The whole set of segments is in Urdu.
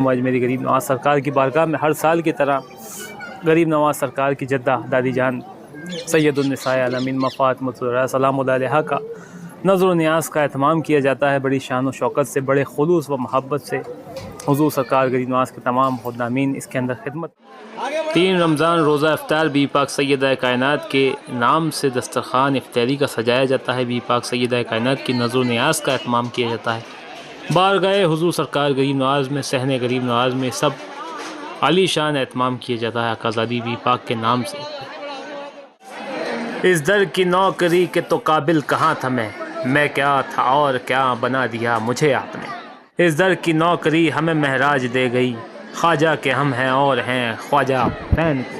آج میری غریب نواز سرکار کی بارگاہ میں ہر سال کی طرح غریب نواز سرکار کی جدہ دادی جان سید النساء عالمین فاطمۃ الزہرا سلام اللہ علیہا کا نظر و نیاز کا اہتمام کیا جاتا ہے۔ بڑی شان و شوکت سے، بڑے خلوص و محبت سے حضور سرکار غریب نواز کے تمام خدامین اس کے اندر خدمت۔ 3 رمضان روزہ افطار بی پاک سیدہ کائنات کے نام سے دسترخوان افطاری کا سجایا جاتا ہے۔ بی پاک سیدہ کائنات کی نظر و نیاز کا اہتمام کیا جاتا ہے۔ بارگاہ حضور سرکار غریب نواز میں، صحن غریب نواز میں سب عالی شان اہتمام کیا جاتا ہے آقازادی بی پاک کے نام سے۔ اس در کی نوکری کے تو قابل کہاں تھا میں کیا تھا اور کیا بنا دیا مجھے آپ نے۔ اس در کی نوکری ہمیں مہراج دے گئی، خواجہ کے ہم ہیں اور ہیں خواجہ حسین کے۔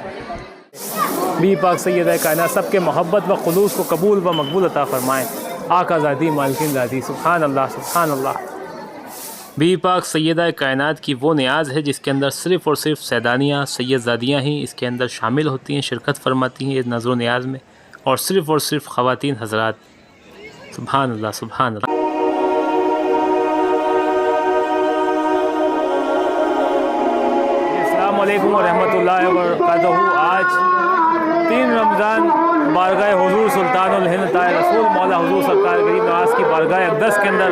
بی پاک سیدہ کائنات سب کے محبت و خلوص کو قبول و مقبول عطا فرمائے۔ آقازادی مالکن زادی سبحان اللہ سبحان اللہ۔ بی پاک سیدہ کائنات کی وہ نیاز ہے جس کے اندر صرف اور صرف سیدانیاں سید زادیاں ہی اس کے اندر شامل ہوتی ہیں، شرکت فرماتی ہیں اس نظر و نیاز میں، اور صرف خواتین حضرات۔ سبحان اللہ سبحان اللہ۔ السلام علیکم ورحمۃ اللہ وبرکاتہ۔ آج 3 رمضان بارگاہ حضور سلطان الہند طاہر رسول مولا حضور سرکار غریب نواز کی بارگاہ اقدس کے اندر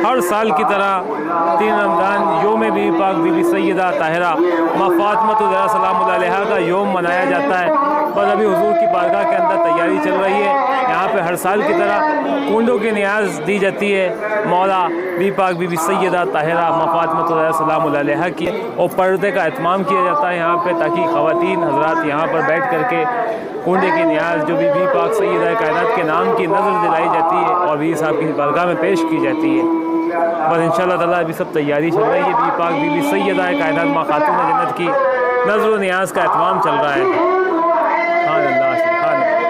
ہر سال کی طرح 3 رمضان یوم بی پاک بی بی سیدہ طاہرہ فاطمۃ الزہرا سلام اللہ علیہا کا یوم منایا جاتا ہے۔ بس ابھی حضور کی بارگاہ کے اندر تیاری چل رہی ہے۔ یہاں پہ ہر سال کی طرح کنڈوں کی نیاز دی جاتی ہے مولا بی پاک بی بی سیدہ طاہرہ فاطمۃ الزہرا سلام اللہ علیہا کی، اور پردے کا اہتمام کیا جاتا ہے یہاں پہ تاکہ خواتین حضرات یہاں پر بیٹھ کر کے کنڈے کی نیاز جو بی پاک سیدہ کائنات کے نام کی نظر دلائی جاتی ہے اور بی صاحب کی بارگاہ میں پیش کی جاتی ہے۔ بس انشاءاللہ تعالیٰ ابھی سب تیاری چل رہی ہے۔ بی پاک بی بی سیدہ کائنات ماں خاتون جنت کی نظر و نیاز کا اہتمام چل رہا ہے۔ سبحان اللہ سبحان اللہ۔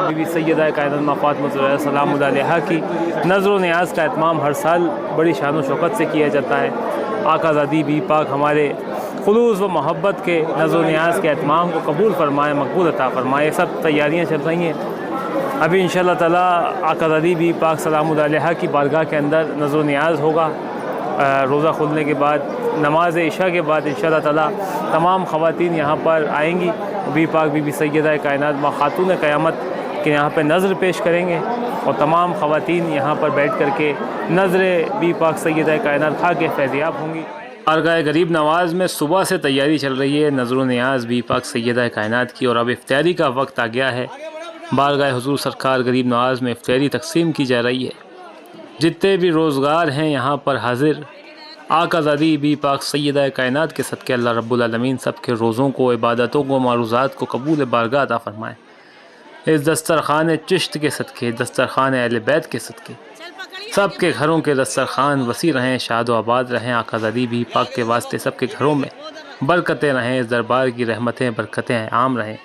بی بی سیدہ کائنات ماں فاطمۃ الزہرا سلام اللہ علیہا کی نظر و نیاز کا اہتمام ہر سال بڑی شان و شوکت سے کیا جاتا ہے۔ آقازادی بی پاک ہمارے خلوص و محبت کے نظر و نیاز کے اہتمام کو قبول فرمائے، مقبول عطا فرمائے۔ سب تیاریاں چل رہی ہیں۔ ابھی انشاءاللہ تعالیٰ آقازادی بی پاک سلام اللہ علیہا کی بارگاہ کے اندر نظر و نیاز ہوگا۔ روزہ کھلنے کے بعد نماز عشاء کے بعد انشاءاللہ تعالیٰ تمام خواتین یہاں پر آئیں گی، بی پاک بی بی سیدہ کائنات ماں خاتون قیامت کہ یہاں پہ نظر پیش کریں گے، اور تمام خواتین یہاں پر بیٹھ کر کے نظر بی پاک سیدہ کائنات کھا کے فیضیاب ہوں گی۔ بارگاہ غریب نواز میں صبح سے تیاری چل رہی ہے نظر و نیاز بی پاک سیدہ کائنات کی، اور اب افطاری کا وقت آ گیا ہے۔ بارگاہ حضور سرکار غریب نواز میں افطاری تقسیم کی جا رہی ہے۔ جتنے بھی روزگار ہیں یہاں پر حاضر، آقازادی بی پاک سیدہ کائنات کے صدقے اللہ رب العالمین سب کے روزوں کو، عبادتوں کو، معروضات کو قبول بارگاہ عطا فرمائے۔ اس دسترخوان چشت کے صدقے، دسترخوان اہل بیت کے صدقے سب کے گھروں کے دسترخوان وسیع رہیں، شاد و آباد رہیں۔ آقازادی بی پاک کے واسطے سب کے گھروں میں برکتیں رہیں، اس دربار کی رحمتیں برکتیں عام رہیں۔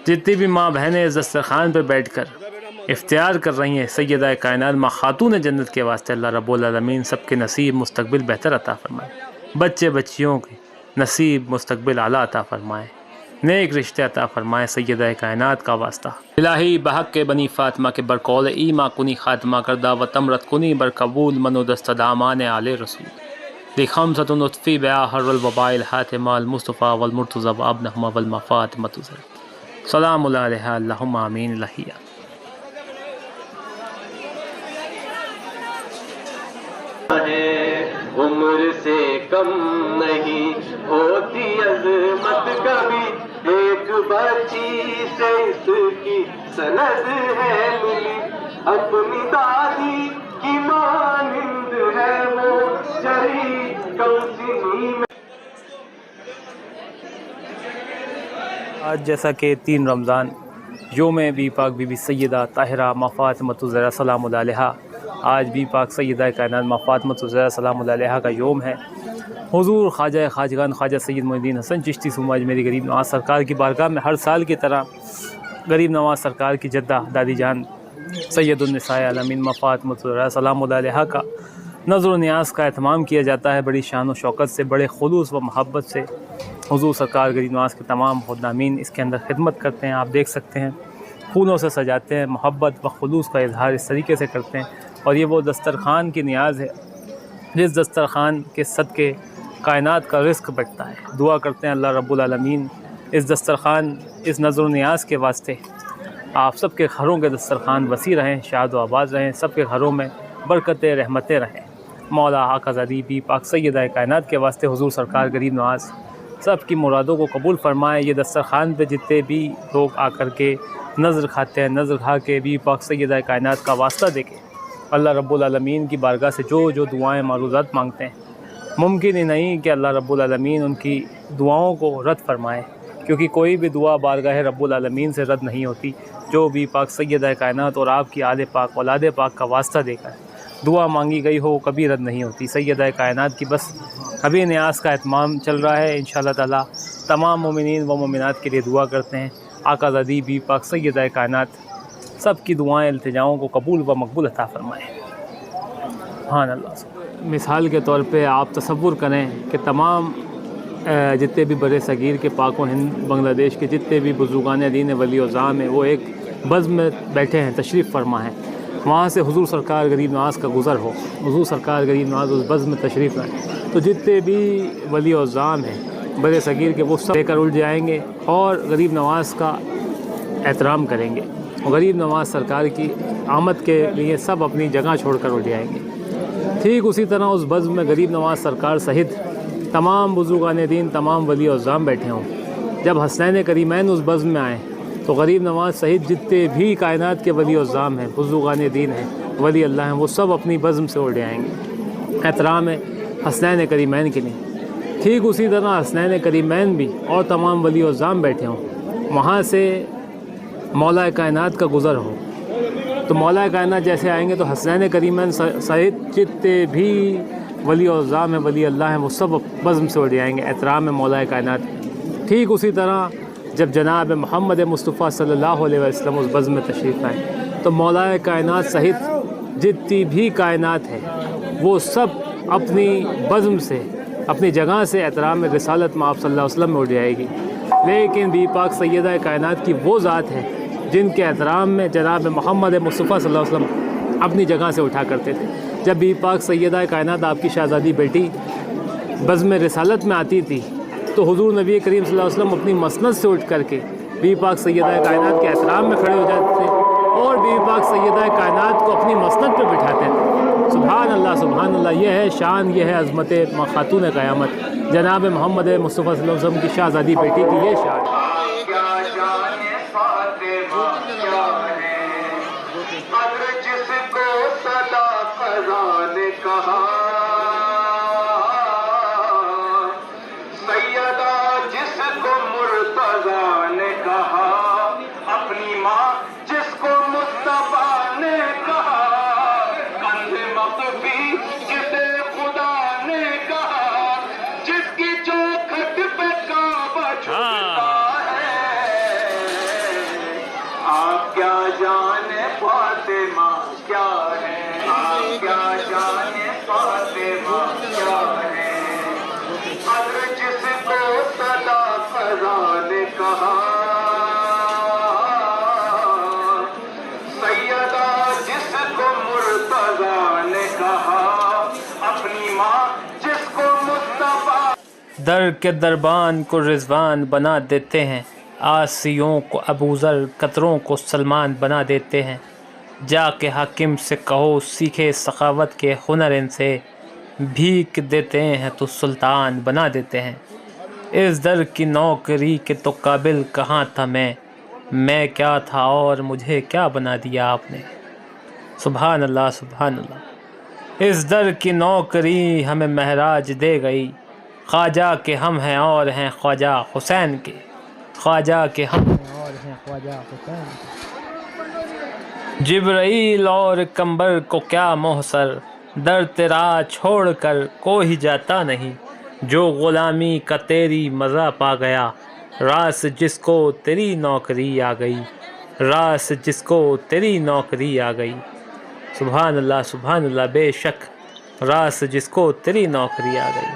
جتنی بھی ماں بہنیں اس دسترخوان پر بیٹھ کر افطار کر رہی ہیں، سیدہ کائنات ماں خاتون جنت کے واسطے اللہ رب العالمین سب کے نصیب مستقبل بہتر عطا فرمائے، بچے بچیوں کے نصیب مستقبل اعلیٰ عطا فرمائے، نیک رشتے عطا فرمائے سیدہ کائنات کا واسطہ۔ الہی بحق کے بنی فاطمہ کے برقول ایما کنی خاتمہ کردہ و تمرت کنی برقبول منو دست دامان آل رسول لخمسۃ نطفی بیا حر الوبائل حاتمہ المصطفیٰ والمرتضی وابنہما والمفاطمۃ سلام اللہ علیہ اللہم آمین الہیہ۔ عمر سے کم نہیں ہوتی عظمت کبھی، ایک بچی سے اس کی سند ہے ملی، اپنی دادی کی مانند ہے وہ چری کمسنی میں۔ آج جیسا کہ 3 رمضان یوم بی پاک بی بی سیدہ طاہرہ ماں فاطمۃ الزہرا سلام اللہ علیہا، آج بی پاک سیدہ کائنات ماں فاطمۃ الزہرا سلام اللہ علیہا کا یوم ہے۔ حضور خواجہ خواجگان خواجہ سید معین الدین حسن چشتی سوما اجمیری غریب نواز سرکار کی بارگاہ میں ہر سال کی طرح غریب نواز سرکار کی جدہ دادی جان سید النساء عالمین ماں فاطمۃ الزہرا سلام اللہ علیہا کا نظر و نیاز کا اہتمام کیا جاتا ہے۔ بڑی شان و شوکت سے، بڑے خلوص و محبت سے حضور سرکار غریب نواز کے تمام خدامین اس کے اندر خدمت کرتے ہیں۔ آپ دیکھ سکتے ہیں پھولوں سے سجاتے ہیں، محبت و خلوص کا اظہار اس طریقے سے کرتے ہیں۔ اور یہ وہ دسترخوان کی نیاز ہے جس دسترخوان کے صدقے کائنات کا رزق بٹتا ہے۔ دعا کرتے ہیں اللہ رب العالمین اس دسترخوان، اس نظر و نیاز کے واسطے آپ سب کے گھروں کے دسترخوان وسیع رہیں، شاد و آباد رہیں، سب کے گھروں میں برکتیں رحمتیں رہیں۔ مولا آقا زادی بی پاک سیدہ کائنات کے واسطے حضور سرکار غریب نواز سب کی مرادوں کو قبول فرمائے۔ یہ دسترخوان پہ جتنے بھی لوگ آ کر کے نظر کھاتے ہیں، نظر کھا کے بی پاک سیدہ کائنات کا واسطہ دے کے اللہ رب العالمین کی بارگاہ سے جو دعائیں معروضات مانگتے ہیں، ممکن ہی نہیں کہ اللہ رب العالمین ان کی دعاؤں کو رد فرمائے، کیونکہ کوئی بھی دعا بارگاہ رب العالمین سے رد نہیں ہوتی۔ جو بی پاک سیدہ کائنات اور آپ کی آل پاک اولاد پاک کا واسطہ دے کر دعا مانگی گئی ہو کبھی رد نہیں ہوتی۔ سیدہ کائنات کی بس ابھی نیاز کا اہتمام چل رہا ہے، انشاءاللہ تعالی تمام مومنین و مومنات کے لیے دعا کرتے ہیں آقا زادی بی پاک سیدہ کائنات سب کی دعائیں التجاؤں کو قبول و مقبول عطا فرمائے۔ سبحان اللہ۔ مثال کے طور پہ آپ تصور کریں کہ تمام جتنے بھی برِ صغیر کے پاک و ہند بنگلہ دیش کے جتنے بھی بزرگان دین ولی اعظام ہیں وہ ایک بزم میں بیٹھے ہیں، تشریف فرما ہیں، وہاں سے حضور سرکار غریب نواز کا گزر ہو، حضور سرکار غریب نواز اس بزم میں تشریف لائیں، تو جتنے بھی ولی اعظام ہیں برِ صغیر کے وہ سب لے کر اٹھ جائیں گے اور غریب نواز کا احترام کریں گے۔ غریب نواز سرکار کی آمد کے لیے سب اپنی جگہ چھوڑ کر اٹھ جائیں گے۔ ٹھیک اسی طرح اس بزم میں غریب نواز سرکار سہت تمام بزرگان دین، تمام ولی اعظام بیٹھے ہوں۔ جب حسنین کریمین اس بزم میں آئیں تو غریب نواز سہت جتنے بھی کائنات کے ولی اعظام ہیں، بزرگان دین ہیں، ولی اللہ ہیں، وہ سب اپنی بزم سے اٹھ جائیں گے احترام ہے حسنین کریمین کے لیے۔ ٹھیک اسی طرح حسنین کریمین بھی اور تمام ولی اعظام بیٹھے ہوں، وہاں سے مولا کائنات کا گزر ہو، تو مولا کائنات جیسے آئیں گے تو حسنین کریمین سہت جتنے بھی ولی اعظام ہیں، ولی اللہ ہیں، وہ سب بزم سے اٹھ جائیں گے احترام ہے مولا کائنات۔ ٹھیک اسی طرح جب جناب محمد مصطفیٰ صلی اللہ علیہ وسلم اس بزم میں تشریف لائیں تو مولا کائنات سہت جتنی بھی کائنات ہے وہ سب اپنی بزم سے، اپنی جگہ سے احترام رسالت میں آپ صلی اللہ علیہ وسلم میں اٹھ جائے گی۔ لیکن بی پاک سیدہ کائنات کی وہ ذات ہے جن کے احترام میں جناب محمد مصطفیٰ صلی اللہ علیہ وسلم اپنی جگہ سے اٹھا کرتے تھے۔ جب بی پاک سیدہ کائنات آپ کی شہزادی بیٹی بزم رسالت میں آتی تھی تو حضور نبی کریم صلی اللہ علیہ وسلم اپنی مسند سے اٹھ کر کے بی پاک سیدہ کائنات کے احترام میں کھڑے ہو جاتے تھے اور بی پاک سیدہ کائنات کو اپنی مسند پہ بٹھاتے تھے۔ سبحان اللہ، سبحان اللہ۔ یہ ہے شان، یہ ہے عظمت خاتون قیامت جناب محمد مصطفیٰ صلی اللہ علیہ وسلم کی شہزادی بیٹی کی یہ شان۔ در کے دربان کو رضوان بنا دیتے ہیں، آسیوں کو ابوذر، قطروں کو سلمان بنا دیتے ہیں۔ جا کے حاکم سے کہو سیکھے سخاوت کے ہنر ان سے، بھیک دیتے ہیں تو سلطان بنا دیتے ہیں، اس در کی نوکری کے تو قابل کہاں تھا میں کیا تھا اور مجھے کیا بنا دیا آپ نے۔ سبحان اللہ سبحان اللہ۔ اس در کی نوکری ہمیں مہراج دے گئی، خواجہ کے ہم ہیں اور ہیں خواجہ حسین کے، خواجہ کے ہم ہیں اور ہیں خواجہ حسین کے۔ جبرائیل اور کمبر کو کیا محسر، در تیرا چھوڑ کر کوئی جاتا نہیں، جو غلامی کا تیری مزہ پا گیا، راس جس کو تیری نوکری آ گئی، راس جس کو تیری نوکری آ گئی۔ سبحان اللہ سبحان اللہ، بے شک راس جس کو تیری نوکری آ گئی۔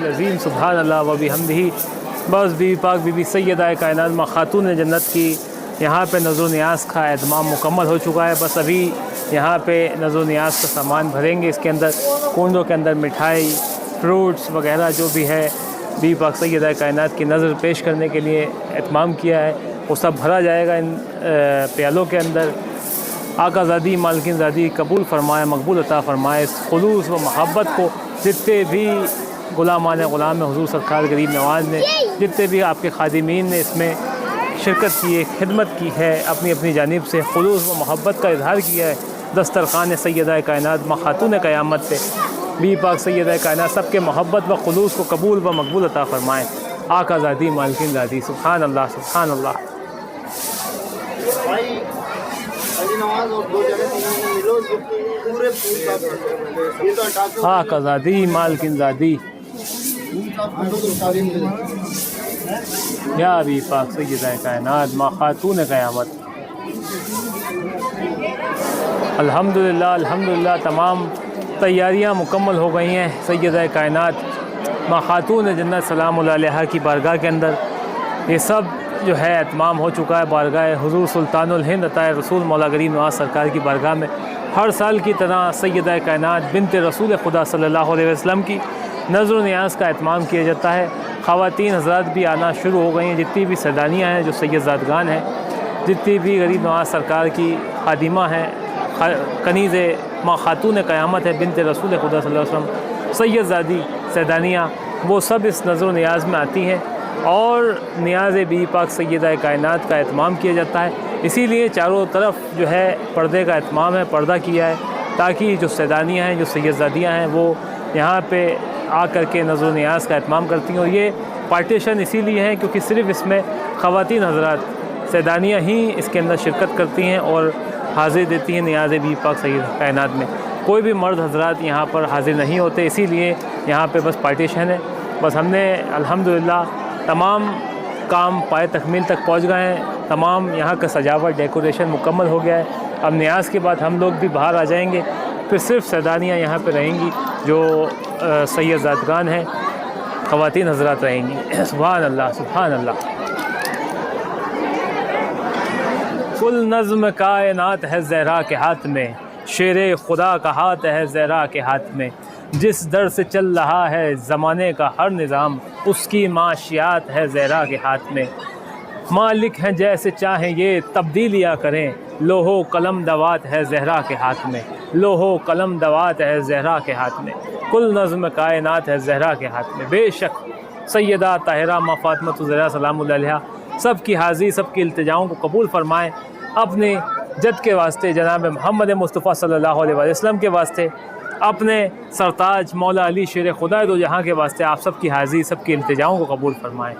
عظیم سبحان اللہ و بحمدہ۔ بس بی پاک بی بی سیدہ کائنات ماں خاتون جنت کی یہاں پہ نظر و نیاز کا اہتمام مکمل ہو چکا ہے۔ بس ابھی یہاں پہ نظر و نیاز کا سامان بھریں گے، اس کے اندر کنڈوں کے اندر مٹھائی، فروٹس وغیرہ جو بھی ہے بی پاک سیدہ کائنات کی نظر پیش کرنے کے لیے اہتمام کیا ہے، وہ سب بھرا جائے گا ان پیالوں کے اندر۔ آقا زادی مالکین زادی قبول فرمائے، مقبول عطا فرمائے اس خلوص و محبت کو۔ جتنے بھی غلامان غلام حضور سرکار غریب نواز نے، جتنے بھی آپ کے خادمین نے اس میں شرکت کی ہے، خدمت کی ہے، اپنی اپنی جانب سے خلوص و محبت کا اظہار کیا ہے، دسترخوان سیدہ کائنات ماں خاتون قیامت پہ بی پاک سیدہ کائنات سب کے محبت و خلوص کو قبول و مقبول عطا فرمائے۔ آقا زادی مالکین زادی سبحان اللہ سبحان اللہ۔ آقا زادی مالکین زادی یا بی پاک سیدہ کائنات ماں خاتون قیامت۔ الحمدللہ الحمدللہ، تمام تیاریاں مکمل ہو گئی ہیں سیدہ کائنات ماں خاتون جنت سلام اللہ علیہا کی بارگاہ کے اندر۔ یہ سب جو ہے اتمام ہو چکا ہے بارگاہ حضور سلطان الہند عطائے رسول مولا غریب نواز سرکار کی بارگاہ میں۔ ہر سال کی طرح سیدہ کائنات بنت رسول خدا صلی اللہ علیہ وسلم کی نظر و نیاز کا اہتمام کیا جاتا ہے۔ خواتین حضرات بھی آنا شروع ہو گئی ہیں، جتنی بھی سیدانیاں ہیں جو سید زادگان ہیں، جتنی بھی غریب نواز سرکار کی خادمہ ہیں، کنیز ماں خاتون قیامت ہے بنت رسول خدا صلی اللہ علیہ وسلم، سید زادی سیدانیاں، وہ سب اس نظر و نیاز میں آتی ہیں اور نیاز بی پاک سیدہ کائنات کا اہتمام کیا جاتا ہے۔ اسی لیے چاروں طرف جو ہے پردے کا اہتمام ہے، پردہ کیا ہے، تاکہ جو سیدانیاں ہیں جو سید زادیاں ہیں وہ یہاں پہ آ کر کے نظر و نیاز کا اہتمام کرتی ہیں۔ اور یہ پارٹیشن اسی لیے ہے کیونکہ صرف اس میں خواتین حضرات سیدانیاں ہی اس کے اندر شرکت کرتی ہیں اور حاضر دیتی ہیں نیاز بی پاک سید کائنات میں۔ کوئی بھی مرد حضرات یہاں پر حاضر نہیں ہوتے، اسی لیے یہاں پہ بس پارٹیشن ہے۔ بس ہم نے الحمدللہ تمام کام پائے تکمیل تک پہنچ گئے ہیں، تمام یہاں کا سجاوٹ ڈیکوریشن مکمل ہو گیا ہے۔ اب نیاز کے بعد ہم لوگ بھی باہر آ جائیں گے، پھر صرف سیدانیاں یہاں پہ رہیں گی جو سید زادگان ہیں، خواتین حضرات رہیں گی۔ سبحان اللہ سبحان اللہ۔ کل نظم کائنات ہے زہرا کے ہاتھ میں، شیر خدا کا ہاتھ ہے زہرا کے ہاتھ میں، جس در سے چل رہا ہے زمانے کا ہر نظام، اس کی معاشیات ہے زہرا کے ہاتھ میں۔ مالک ہیں جیسے چاہیں یہ تبدیلیاں کریں، لوہو قلم دوات ہے زہرا کے ہاتھ میں، لوہو قلم دوات ہے زہرا کے ہاتھ میں، کل نظم کائنات ہے زہرا کے ہاتھ میں۔ بے شک سیدہ طاہرہ ماں فاطمۃ الزہرا سلام اللہ علیہا سب کی حاضری، سب کی التجاؤں کو قبول فرمائیں، اپنے جد کے واسطے جناب محمد مصطفیٰ صلی اللہ علیہ وسلم کے واسطے، اپنے سرتاج مولا علی شیر خدا دو جہاں کے واسطے آپ سب کی حاضری، سب کی التجاؤں کو قبول فرمائیں۔